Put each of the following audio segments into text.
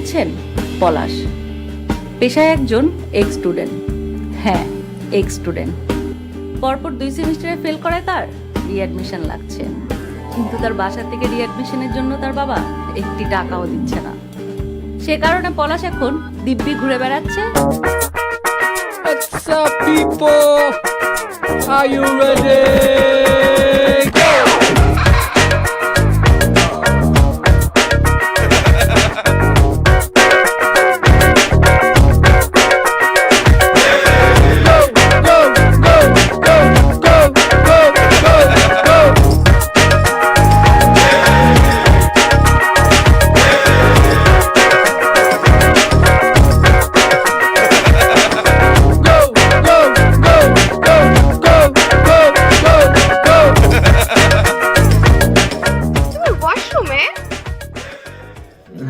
হচ্ছেন পলাশ, পেশায় একজন এক্স স্টুডেন্ট। হ্যাঁ, এক্স স্টুডেন্ট। পরপর 2 সেমিস্টারে ফেল করায় তার রিঅ্যাডমিশন লাগছে, কিন্তু তার বাসা থেকে রিঅ্যাডমিশনের জন্য তার বাবা একটি টাকাও দিচ্ছে না। সে কারণে পলাশ এখন দিব্যি ঘুরে বেড়াচ্ছে। What's up, people? Are you ready? Go!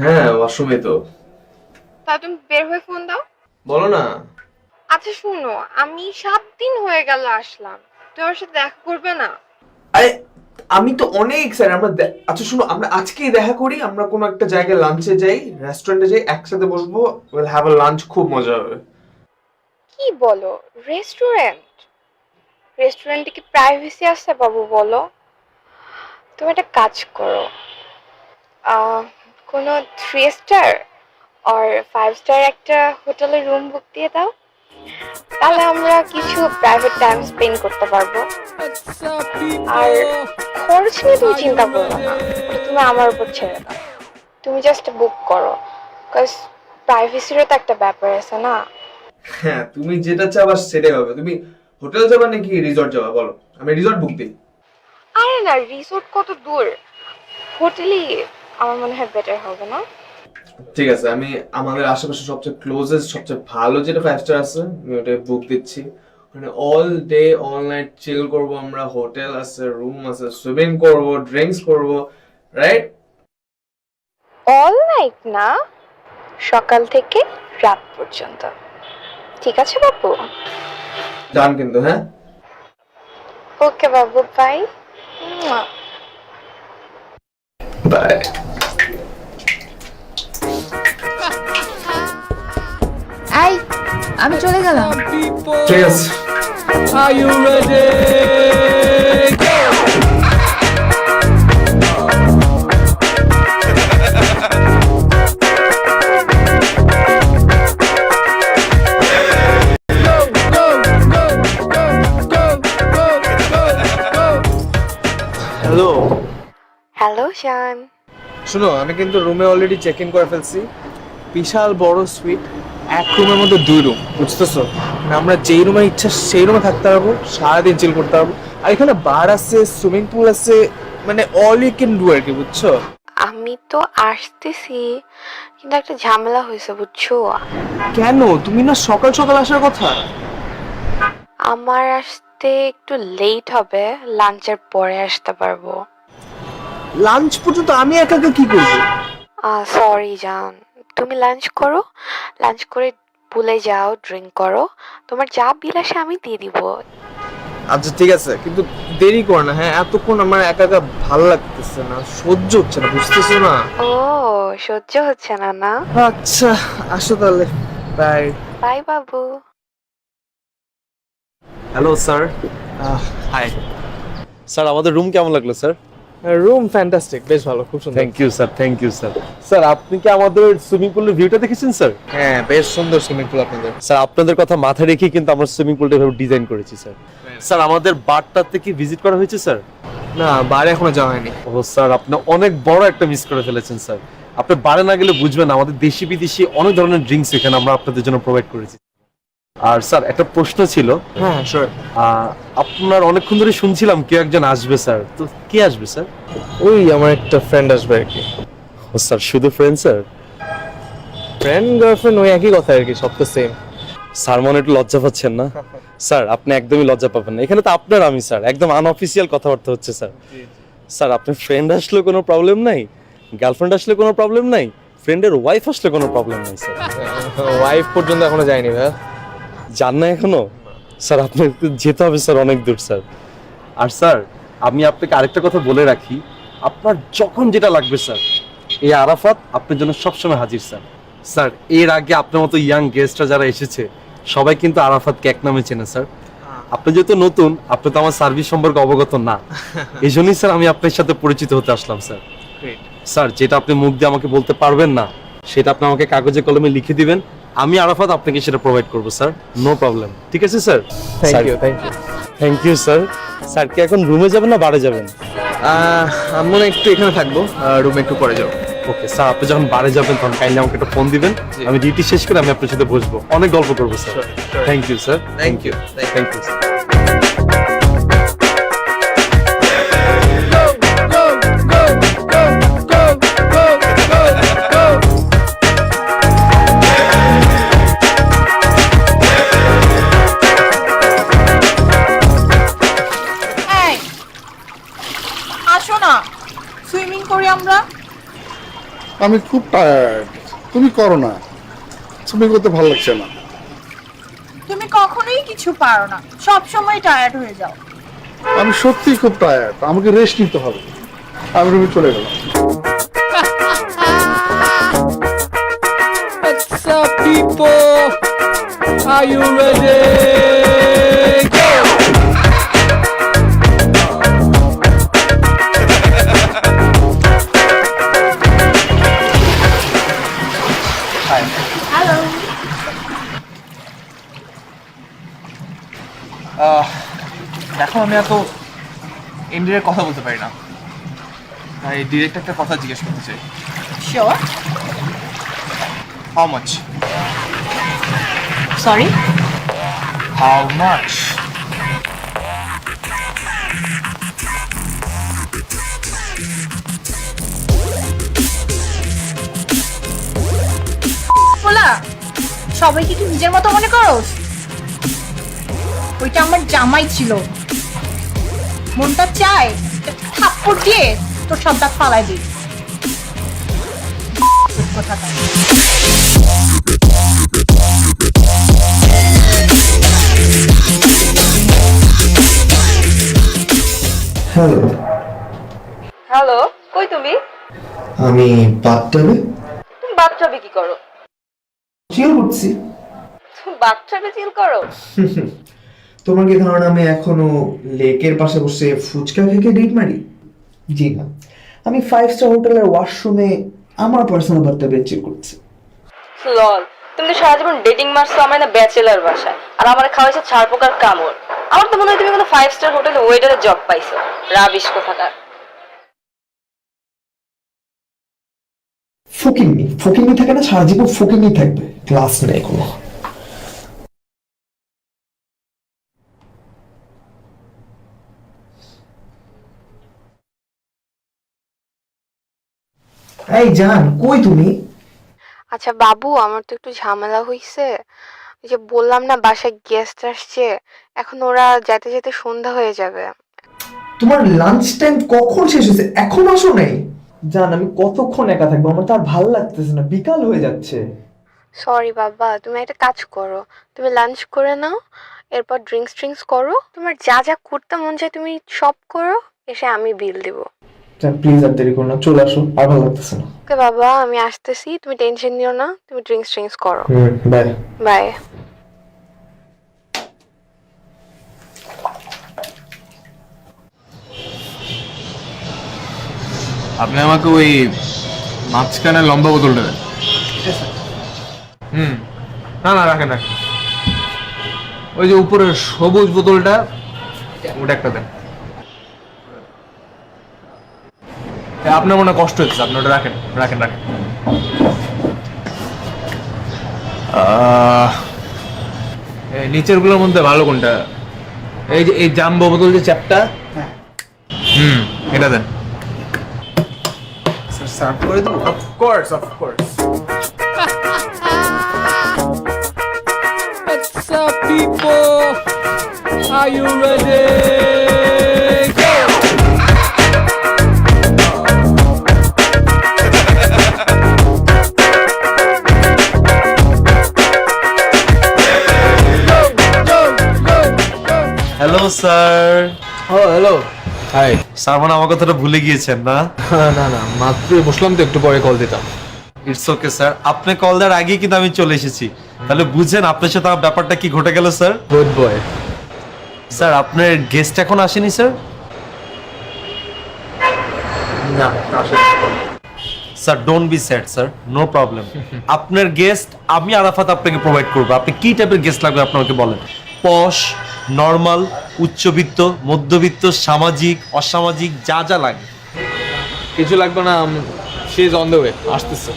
হ্যাঁ, ওয়াশরুমে তো। তা তুমি বের হয়ে ফোন দাও। বলো না। আচ্ছা শুনো, আমি 7 দিন হয়ে গেল আসলাম, তুমি আমার সাথে দেখা করবে না? আরে আমি তো অনেক এক্সাইটেড। আচ্ছা শুনো, আমরা আজকেই দেখা করি, আমরা কোনো একটা জায়গায় লাঞ্চে যাই, রেস্টুরেন্টে যাই, একসাথে বসবো, উইল হ্যাভ আ লাঞ্চ, খুব মজা হবে। কি বলো, রেস্টুরেন্ট? রেস্টুরেন্টে কি প্রাইভেসি আছে বাবু, বলো? তুমি একটা কাজ করো, কোনো 3 স্টার আর 5 স্টার একটা হোটেলের রুম বুক দিয়ে দাও, তাহলে আমরা কিছু প্রাইভেট টাইম স্পেন্ড করতে পারবো। আর খরচ নিয়ে তুমি চিন্তা করো না, ওটা তুমি আমার উপর ছেড়ে দাও। তুমি জাস্ট বুক করো, বিকজ প্রাইভেসিরও তো একটা ব্যাপার আছে না। হ্যাঁ, তুমি যেটা চাবা সেটাই হবে। তুমি হোটেল যাবা নাকি রিসর্ট যাবা বলো, আমি রিসর্ট বুক দিই। আরে না, রিসোর্ট কত দূর, হোটেলই আমার মনে হয় বেটার হবে না? ঠিক আছে, আমি আমাদের আশেপাশে সবচেয়ে ক্লোজেস্ট, সবচেয়ে ভালো যেটা 5 স্টার আছে, আমি ওটা বুক দিচ্ছি। মানে অল ডে অল নাইট চিল করবো আমরা, হোটেল আছে, রুম আছে, সুইমিং করবো, ড্রিঙ্কস করবো, রাইট? অল নাইট না, সকাল থেকে রাত পর্যন্ত। ঠিক আছে বাবু? ডান কিন্তু, হ্যাঁ? ওকে বাবু, বাই। বাই। এই, আমি চলে গেলাম। People, ঠিক আছে। are you ready? Go! Hello. Hello Shaan. শুনো, আমি কিন্তু রুমে অলরেডি চেক ইন করে ফেলছি। বিশাল বড় সুইট, এক রুমের মধ্যে 2 রুম, বুঝতেছো? মানে আমরা যেই রুমে ইচ্ছা সেই রুমে থাকতে পারবো, সারাদিন চিল করতে পারবো। আর এখানে বার আছে, সুইমিং পুল আছে, মানে অল ইউ ক্যান ডু আর কি, বুঝছো? আমি তো আসতেছি, কিন্তু একটা ঝামেলা হয়েছে বুঝছো। কেন? তুমি না সকাল সকাল আসার কথা। আমার আসতে একটু লেট হবে, লাঞ্চের পরে আসতে পারবো। লাঞ্চ পর্যন্ত আমি একা একা কি করবো? সরি জান, তুমি লাঞ্চ করো, লাঞ্চ করে ভুলে যাও, ড্রিঙ্ক করো, তোমার যা বিল আসে আমি দিয়ে দিব। আচ্ছা ঠিক আছে, কিন্তু দেরি কর না, হ্যাঁ? এতক্ষণ আমার একা একা ভালো লাগতেছে না, সহ্য হচ্ছে না, বুঝতেছো না? ও, সহ্য হচ্ছে না না? আচ্ছা আসো তাহলে, বাই। বাই বাবু। Hello sir. হাই। স্যার আমাদের রুম কেমন লাগলো স্যার? রুম ফ্যান্টাস্টিক, বেশ ভালো, খুব সুন্দর। Thank you sir, thank you sir. Sir আপনি কি আমাদের সুইমিং পুলের ভিউটা দেখেছেন স্যার? হ্যাঁ, বেশ সুন্দর সুইমিং পুল আপনাদের। স্যার আপনাদের কথা মাথায় রেখেই কিন্তু আমরা সুইমিং পুলটা এভাবে ডিজাইন করেছি স্যার। স্যার আমাদের বারটাতে কি ভিজিট করা হয়েছে স্যার? না, বারে এখনো যাওয়া হয়নি। ও স্যার, আপনি অনেক বড় একটা মিস করে ফেলেছেন স্যার। আপনি বারে না গেলে বুঝবেন, আমাদের দেশি বিদেশি অনেক ধরনের ড্রিঙ্কস এখানে আমরা আপনাদের জন্য প্রোভাইড করেছি। আর স্যার একটা প্রশ্ন ছিল। হ্যাঁ শিওর। আপনার অনেকক্ষণ ধরে শুনছিলাম কেউ একজন আসবে স্যার, তো কে আসবে স্যার? ওই আমার একটা ফ্রেন্ড আসবে আর কি। ও স্যার, শুধু ফ্রেন্ড স্যার? ফ্রেন্ড গার্লফ্রেন্ড ওই একই কথা আর কি, সব তো সেম। স্যার মনে একটু লজ্জা পাচ্ছেন না? স্যার আপনি একদমই লজ্জা পাবেন না, এখানে তো আপনার আমি স্যার, একদম আনঅফিসিয়াল কথাবার্তা হচ্ছে স্যার। স্যার আপনার ফ্রেন্ড আসলে কোনো প্রবলেম নাই, গার্লফ্রেন্ড আসলে কোনো প্রবলেম নাই, ফ্রেন্ডের ওয়াইফ আসলে কোনো প্রবলেম নাই স্যার। ওয়াইফ পর্যন্ত এখনো যায়নি ভাই। জান না এখনো? স্যার আপনার যেতে হবে স্যার, অনেক দূর স্যার। আর স্যার আমি আপনাকে আরেকটা কথা বলে রাখি, আপনার যখন যেটা লাগবে স্যার, এই আরাফাত আপনার জন্য সবসময় হাজির স্যার। স্যার এর আগে আপনার মতো ইয়াং গেস্টরা যারা এসেছে সবাই কিন্তু আরাফাতকে এক নামে চেনে স্যার। আপনি যেহেতু নতুন, আপনি তো আমার সার্ভিস সম্পর্কে অবগত না, এই জন্যই স্যার আমি আপনার সাথে পরিচিত হতে আসলাম স্যার। স্যার যেটা আপনি মুখ দিয়ে আমাকে বলতে পারবেন না সেটা আপনি আমাকে কাগজে কলমে লিখে দিবেন, আমি আরাফাত আপনাকে সেটা প্রোভাইড করবো স্যার, নো প্রবলেম। ঠিক আছে sir? Thank you. Thank you sir. Sir কি এখন রুমে যাবেন না বারে যাবেন? আমি মনে হয় একটু এখানে থাকবো, রুমে একটু পরে যাবো। ওকে স্যার, আপনি যখন বারে যাবেন তখন কাইন্ডলি আমাকে একটা ফোন দিবেন, আমি ডিউটি শেষ করে আমি আপনার সাথে বসবো, অনেক গল্প করবো sir. Thank you sir. Thank you. Thank you sir. এই আসো না, সুইমিং করি আমরা। আমি খুব টায়ার্ড, তুমি করো না, সুইমিং করতে ভালো লাগছে না। তুমি কখনোই কিছু পারো না, সব সময় টায়ার্ড হয়ে যাও। আমি সত্যিই খুব টায়ার্ড, আমাকে রেস্ট নিতে হবে। আমি রুমে চলে গেলাম। What's up, people? Are you ready? Go! Hello. দেখো আমি এত ইন্ডিয়ার কথা বলতে পারি না, তাই ডিরেক্ট একটা কথা জিজ্ঞেস করতে চাই। Sure. How much? Sorry. How much? বলা, সবাইকে কি নিজের মতো মনে করো? ওইটা আমার জামাই ছিল, মনটা চায় একটা থাপ্পড় দিয়ে তোর সব দাঁত ফালাই দিই। কথাটা হ্যালো, হ্যালো, কই তুমি? আমি বাথটাবে তুমি বাথটাবে কি করো? চিল করছি। তুমি বাথটাবে চিল করো? তোমার কি ধারণা আমি এখনো লেকের পাশে বসে ফুচকা খেয়ে ডেট মারি? জি না, আমি 5 স্টার হোটেলের ওয়াশরুমে আমার পার্সোনাল বাথটাবে চিল করছি। লল, তুমি তো সারা জীবন ডেটিং মারছো আমার না ব্যাচেলার বাসায়, আর আমার খাওয়াইছো ছাড় পোকার কামড়। আমার তো মনে হয় তুমি কোনো 5 স্টার হোটেলে ওয়েটারের জব পাইছো। রাবিশ কোথাকার। ফকিন্নি থাকে না, সারা জীবন ফকিন্নি থাকবে, ক্লাস নেই কোনো। এই জান, কই তুমি? আচ্ছা বাবু, আমার তো একটু ঝামেলা হইছে। ওই যে বললাম না বাসায় গেস্ট আসছে, এখন ওরা যেতে যেতে সন্ধ্যা হয়ে যাবে। তোমার লাঞ্চ টাইম কখন শেষ হয়েছে, এখন আসো নাই? জান, আমি কতক্ষণ একা থাকবো, আমার তো আর ভালো লাগতেছে না, বিকাল হয়ে যাচ্ছে। সরি বাবা, তুমি একটা কাজ করো, তুমি লাঞ্চ করে নাও, এরপর ড্রিঙ্কস করো, তোমার যা যা করতে মন চায় তুমি সব করো, এসে আমি বিল দিব। প্লিজ আর দেরি করো না, চলে আসো, আর ভালো লাগতেছে না। ওকে বাবা, আমি আসতেছি, তুমি টেনশন নিও না, তুমি ড্রিঙ্কস করো। বাই। বাই। আপনি আমাকে ওই মাঝখানে লম্বা বোতলটা দেন। না না, রাখেন রাখেন। ওই যে উপরে সবুজ বোতলটা, ওটা একটা দেন। আপনার মনে কষ্ট হচ্ছে, আপনি ওটা রাখেন রাখেন রাখেন। এই নিচের গুলোর মধ্যে ভালো কোনটা? এই যে এই জাম্বো বোতল যে চ্যাপটা, এটা দেন। সার্ভ করে দেবো? Of course of course. What's up, people? Are you ready? Go! Hello sir. ও হ্যালো, হাই। স্যার মানে আমার কথাটা ভুলে গিয়েছেন না? না না, মাত্রই বসলাম তো, একটু পরে কল দিতাম। ইটস ওকে স্যার, আপনি কল দেওয়ার আগেই কিন্তু আমি চলে এসেছি, তাহলে বুঝেন আপনার সাথে আমার ব্যাপারটা কি ঘটে গেল স্যার। Good boy. স্যার আপনার গেস্ট এখন আসেনি স্যার? না sir don't be sad sir, no problem. আপনার গেস্ট আমি আরাফাত আপনাকে প্রোভাইড করবো। আপনি কি টাইপের গেস্ট লাগবে আপনাকে বলেন। পশ, নর্মাল, উচ্চবিত্ত, মধ্যবিত্ত, সামাজিক, অসামাজিক, যা যা লাগে। কিছু লাগবে না, she is on the way, আসতেছে।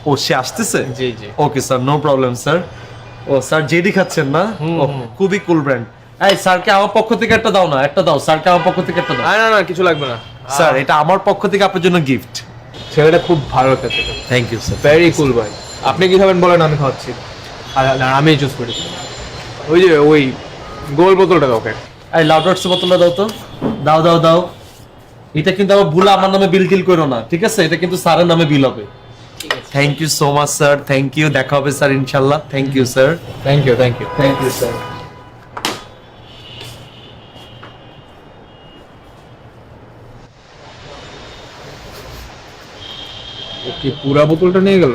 ও সে আসতেছে? জি জি। Okay sir, no problem sir. ও স্যার জেডি খাচ্ছেন না? ও খুবই কুল ব্র্যান্ড। এই স্যারকে আমার পক্ষ থেকে একটা দাও না, একটা দাও স্যারকে আমার পক্ষ থেকে একটা দাও। না না কিছু লাগবে না স্যার এটা আমার পক্ষ থেকে আপনার জন্য গিফট। ছেলেটা খুব ভালো একটা ছেলে, thank you sir. Very cool ভাই। আপনি কি খাবেন বলেন, আমি খাওয়াচ্ছি। আর আমি চুজ করেছি ওই গোল বোতলটা দাও ওকে। এই লাউডার্স বোতলটা দাও তো, দাও দাও দাও। এটা কিন্তু আবার ভুলে আমার নামে বিল টিল করো না, ঠিক আছে? এটা কিন্তু স্যারের নামে বিল হবে। Thank you so much sir, thank you. দেখা হবে স্যার ইনশাল্লাহ। Thank you sir. Thank you thank you. Thank you sir. কি পুরা বোতলটা নিয়ে গেল?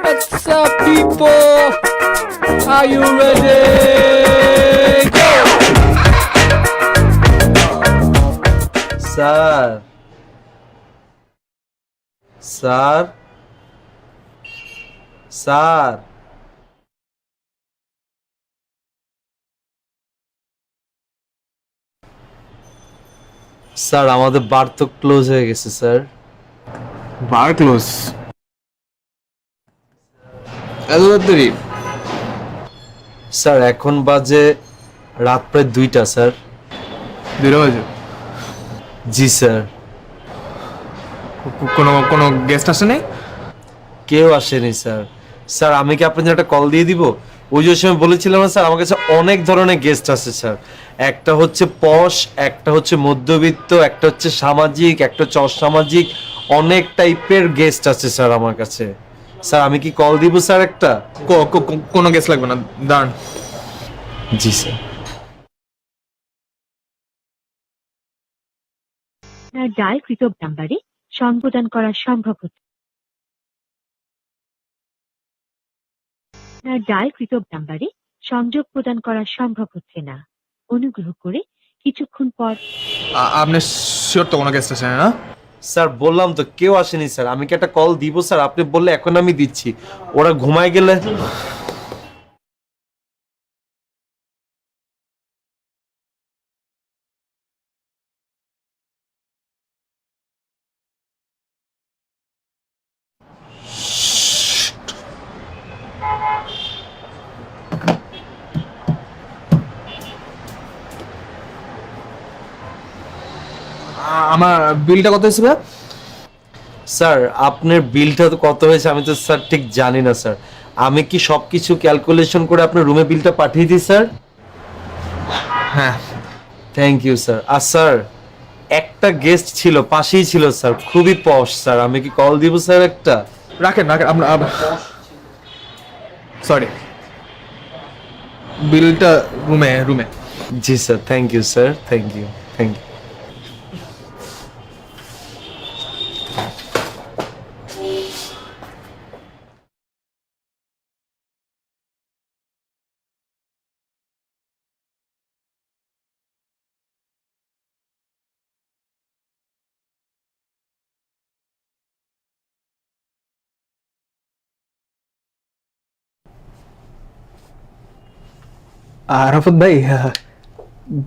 What's up, people? Are you ready? Go! Sir sir sir sir আমাদের বার তো ক্লোজ হয়ে গেছে স্যার। বার ক্লোজ? এত তাড়াতাড়ি? স্যার এখন বাজে রাত প্রায় 2টা স্যার। 2টা বাজে? জি স্যার। কোনো গেস্ট আসে নাই? কেউ আসেনি স্যার। স্যার আমি কি আপনাদের একটা কল দিয়ে দিব? ওই যে সময় বলেছিলাম না স্যার, আমার কাছে অনেক ধরনের গেস্ট আছে স্যার। একটা হচ্ছে পশ, একটা হচ্ছে মধ্যবিত্ত, একটা হচ্ছে সামাজিক, একটা হচ্ছে অসামাজিক, অনেক টাইপের গেস্ট আছে স্যার আমার কাছে। স্যার আমি কি কল দিব স্যার একটা? কোনো গেস্ট লাগবে না, দাঁড়ান। জি স্যার। আপনার ডায়ালকৃত নাম্বারে সংবোধন করা সম্ভব হচ্ছে। আপনার ডায়ালকৃত নাম্বারে সংযোগ প্রদান করা সম্ভব হচ্ছে না। অনুগ্রহ করে কিছুক্ষণ পর। আপনি শিওর তো কোনো গেস্ট আসে না? স্যার বললাম তো কেউ আসেনি স্যার। আমি কি একটা কল দিব স্যার? আপনি বললে এখন আমি দিচ্ছি। ওরা ঘুমায় গেলে আমার বিলটা কত হয়েছে ভাই? স্যার আপনার বিলটা তো কত হয়েছে আমি তো স্যার ঠিক জানি না স্যার। আমি কি সবকিছু ক্যালকুলেশন করে আপনার রুমে বিলটা পাঠিয়ে দিই স্যার? হ্যাঁ। Thank you sir. আর স্যার একটা গেস্ট ছিল, পাশেই ছিল স্যার, খুবই পশ স্যার। আমি কি কল দিব স্যার একটা? রাখেন সরি, বিলটা রুমে। জি sir, thank you sir, thank you thank you. Arafat ভাই,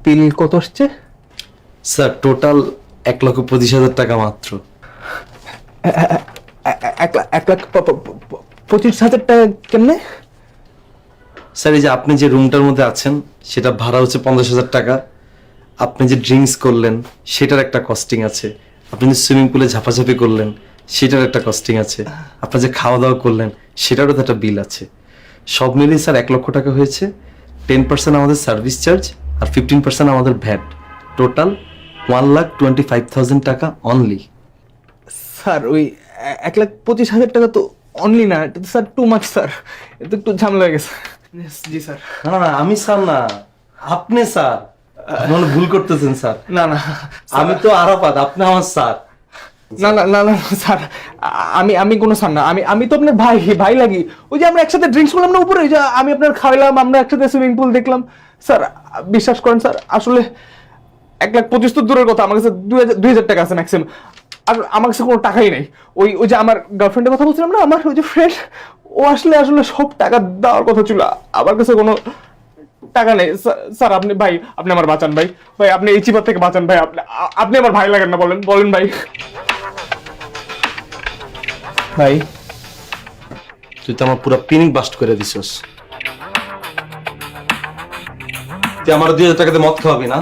বিল কত আসছে? স্যার টোটাল 1,25,000 টাকা মাত্র। 1,25,000 টাকা কেমনে? স্যার এই যে আপনি যে রুমটার মধ্যে আছেন সেটা ভাড়া হচ্ছে 50,000 টাকা। আপনি যে ড্রিঙ্কস করলেন সেটার একটা কস্টিং আছে। আপনি যে সুইমিং পুলে ঝাপাঝাপি করলেন সেটার একটা কস্টিং আছে। আপনি যে খাওয়া দাওয়া করলেন সেটারও তো একটা বিল আছে। সব মিলিয়ে স্যার 1 লক্ষ টাকা হয়েছে। 10% আমাদের সার্ভিস চার্জ আর 15% আমাদের ভ্যাট, টোটাল 1,25,000 টাকা অনলি। স্যার ওই 1,25,000 টাকা তো অনলি না, এটা তো স্যার টু মাচ স্যার, এটা একটু ঝামেলা হয়ে গেছে। জি স্যার। না না আমি স্যার না, আপনি স্যার। আপনি মনে হয় ভুল করতেছেন স্যার। না না আমি তো আরাফাত, আপনি আমার স্যার। না না না না স্যার, আমি কোনো স্যার না, আমি তো আপনার ভাই লাগি। ওই যে আমরা একসাথে ড্রিঙ্কস করলাম না উপরে, ওই যে আমি আপনার খাওয়াইলাম, আমরা একসাথে সুইমিং পুল দেখলাম। স্যার বিশ্বাস করেন স্যার, আসলে 1,25,000 তো দূরের কথা, আমার কাছে 2,000 টাকা আছে ম্যাক্সিমাম। আর আমার কাছে কোনো টাকাই নেই। ওই যে আমার গার্লফ্রেন্ডের কথা বলছিলাম না, আমার ওই যে ফ্রেন্ড, ও আসলে সব টাকা দেওয়ার কথা ছিল, আমার কাছে কোনো টাকা নেই। স্যার আপনি আমার বাঁচান ভাই, আপনি এই চিপার থেকে বাঁচান ভাই, আপনি আমার ভাই লাগেন না, বলেন ভাই। ভাই তুই তো আমার পুরো পিনিক বাস্ট করে দিছস। তুই আমার 2,000 টাকাতে মদ খাওয়াবি না?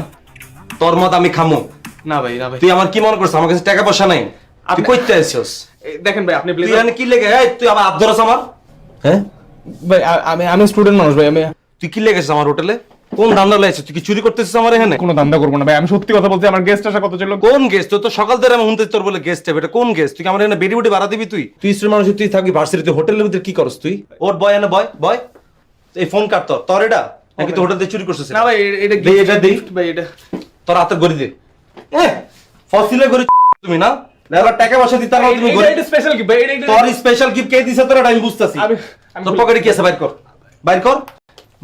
তোর মদ আমি খামু না ভাই, না ভাই, তুই আমার কি মনে করছিস আমার কাছে টাকা পয়সা নাই? তুই কইতে আইছস? দেখেন ভাই, আপনি তুই প্লিজ। এখানে কি লেগে তুই আবার হাত ধরছ আমার? হ্যাঁ ভাই আমি স্টুডেন্ট মানুষ ভাই, আমি তুই কি লেগেছিস আমার হোটেলে? কোন ধান্দা লাগাইছিস? তুই কি চুরি করতেছিস আমার এখানে? কোনো ধান্দা করবো না ভাই, আমি সত্যি কথা বলছি, আমার গেস্ট আসা কত ছিল। কোন গেস্ট? তুই তো সকাল ধরে আমি শুনতে তোর বলে গেস্ট হবে, এটা কোন গেস্ট? তুই কি আমার এখানে বেডি বুডি ভাড়া দিবি? তুই স্টুডেন্ট মানুষ, তুই থাকবি ভার্সিটিতে, হোটেলের ভিতরে কি করস তুই? ওর বয় এনে বয় এই ফোন কাট তোর এটা নাকি তুই হোটেল থেকে চুরি করছিস? না ভাই, এটা গিফট ভাই, এটা তোর হাতের গড়ি দে। ফসিলে গড়ি তুমি না এবার টাকা পয়সা দিতে পারো তুমি গড়ি। এটা স্পেশাল গিফট ভাই, এটা তোর স্পেশাল গিফট কে দিছে তোর? এটা আমি বুঝতাছি। তোর পকেটে কি আছে?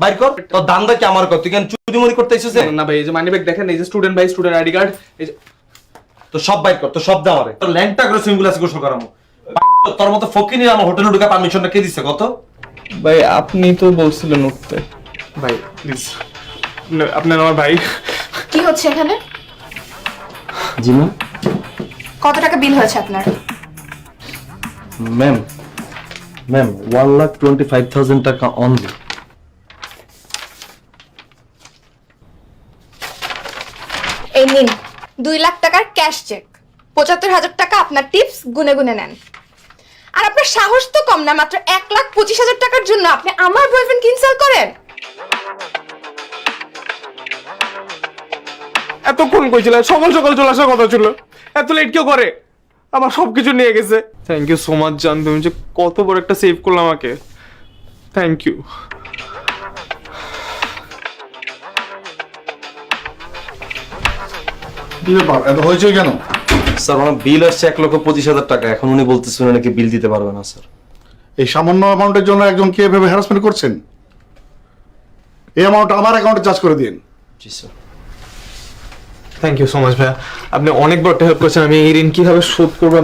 বাইর কর তোর দান্দা কি আমার কর? তুই কেন চুরি মুরি করতে আইছিস? না ভাই, এই যে মানি ব্যাগ দেখেন, এই যে স্টুডেন্ট ভাই, স্টুডেন্ট আইডি কার্ড, এই যে তো সব বাইর কর, তো সব দাও আমারে। তোর ল্যাংটা করে সুইমিং পুলে আছে গোসল করামু। তোর মতো ফকিনি আমার হোটেলে ঢোকা পারমিশনটা কে দিছে কত? ভাই আপনি তো বলছিলেন উঠতে। ভাই প্লিজ, আপনার আমার ভাই। কি হচ্ছে এখানে? জি ম্যাম। কত টাকা বিল হয়েছে আপনার? ম্যাম 1,25,000 টাকা অনলি। এই নিন 2 লাখ টাকার ক্যাশ চেক, 75,000 টাকা আপনার টিপস গুনে গুনে নেন। আর আপনার সাহস তো কম না, মাত্র 1,25,000 টাকার জন্য আপনি আমার বয়ফ্রেন্ড ইনসাল্ট করেন। এতক্ষণ কইছিল, সকাল সকাল চলে আসার কথা ছিল, এত লেট কেউ করে? আমার সবকিছু নিয়ে গেছে। থ্যাংক ইউ সো মাচ জান, তুমি যে কত বড় একটা সেভ করলাম আমাকে, থ্যাংক ইউ। কি ব্যাপার, এত হয়েছে কেন? স্যার আমার বিল আসছে 1,25,000 টাকা, এখন উনি বলতেছেন নাকি বিল দিতে পারবে না স্যার। এই সামান্য অ্যামাউন্টের জন্য একজন কে ভেবে হ্যারাসমেন্ট করছেন? এই অ্যামাউন্ট আমার অ্যাকাউন্টে চার্জ করে দিন। জি sir. Thank you so much ভাইয়া, আপনি অনেক বড় একটা হেল্প করছেন। আমি এই ঋণ কিভাবে শোধ করবো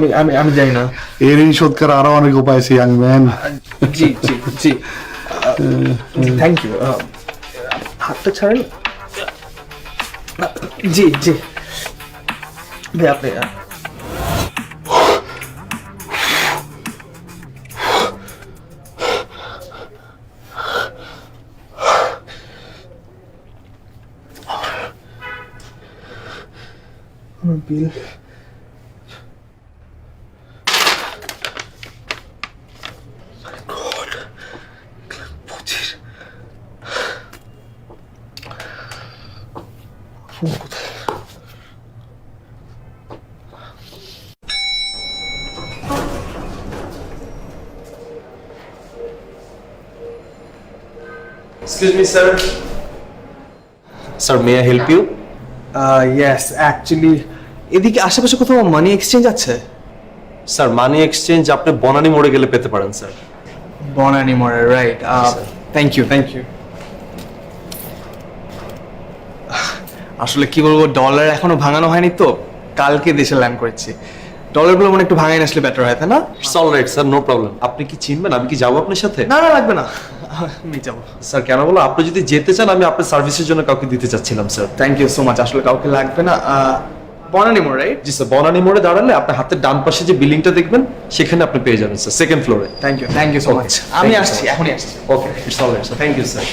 আমি জানি না। এই ঋণ শোধ করার আরো অনেক উপায় আছে ইয়াং ম্যান। জি জি জি, থ্যাংক ইউ। হাতটা ছাড়েন। জি জি ভাই, আপনি bill Excuse me, sir. Sir, may I help you? Yes, actually এদিকে আশেপাশে কোথাও মানি এক্সচেঞ্জ আছে? স্যার মানি এক্সচেঞ্জ আপনি বনানী মোড়ে গেলে পেতে পারেন স্যার। বনানী মোড়ে, রাইট। Thank you. আসলে কি বলবো, ডলার এখনো ভাঙানো হয়নি তো, কালকে দেশে ল্যান্ড করেছি। ডলারগুলো মনে একটু ভাঙাই আসলে বেটার হয়, তাই না? It's alright sir, no problem. আপনি কি চিনবেন? আমি কি যাবো আপনার সাথে? না লাগবে না, আমি যাবো। স্যার কেন বলো, আপনি যদি যেতে চান আমি আপনার সার্ভিসের জন্য কাউকে দিতে চাচ্ছিলাম sir. Thank you so much, আসলে কাউকে লাগবে না। বনানী মোড়, রাইট? জি স্যার, বনানী মোড়ে দাঁড়ালে আপনার হাতের ডান পাশে যে বিল্ডিংটা দেখবেন সেখানে আপনি পেয়ে যাবেন স্যার, সেকেন্ড ফ্লোরে। Thank you so much. আমি আসছি, এখনই আসছি। Okay, it's alright sir, thank you sir.